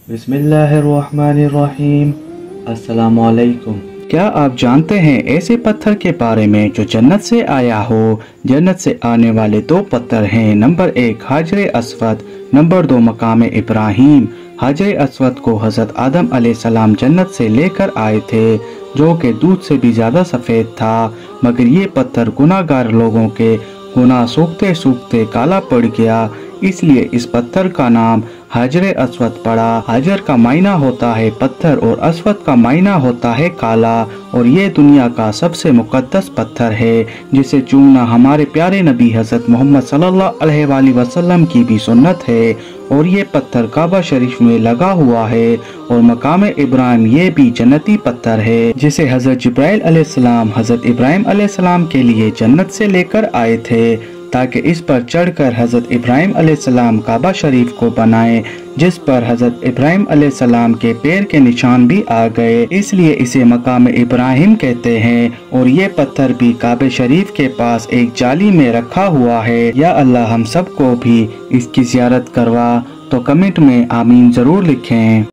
बिस्मिल्लाहिर्रहमानिर्रहीम। अस्सलामुअलैकुम। क्या आप जानते हैं ऐसे पत्थर के बारे में जो जन्नत से आया हो? जन्नत से आने वाले दो पत्थर हैं। नंबर 1 हाजरे अस्वद, नंबर 2 मकाम इब्राहिम। हाजरे अस्वद को हज़रत आदम अलैहिस्सलाम जन्नत से लेकर आए थे, जो कि दूध से भी ज़्यादा सफ़ेद था। मगर ये पत्थर गुनाहगार लोगों के गुनाह सूखते सूखते काला पड़ गया, इसलिए इस पत्थर का नाम हाजरे अस्वद पड़ा। हाजर का मायना होता है पत्थर और अस्वद का मायना होता है काला, और ये दुनिया का सबसे मुकद्दस पत्थर है, जिसे चूमना हमारे प्यारे नबी हज़रत मोहम्मद सल्लल्लाहु अलैहि वसल्लम की भी सुन्नत है। और ये पत्थर काबा शरीफ में लगा हुआ है। और मकाम इब्राहिम ये भी जन्नती पत्थर है, जिसे हज़रत जिब्राइल अलैहिस्सलाम हज़रत इब्राहिम अलैहिस्सलाम के लिए जन्नत से लेकर आए थे, ताकि इस पर चढ़कर हज़रत इब्राहिम अलैहिस्सलाम काबा शरीफ को बनाएं, जिस पर हज़रत इब्राहिम अलैहिस्सलाम के पैर के निशान भी आ गए, इसलिए इसे मकाम इब्राहिम कहते हैं। और ये पत्थर भी काबे शरीफ के पास एक जाली में रखा हुआ है। या अल्लाह हम सबको भी इसकी ज़ियारत करवा। तो कमेंट में आमीन ज़रूर लिखें।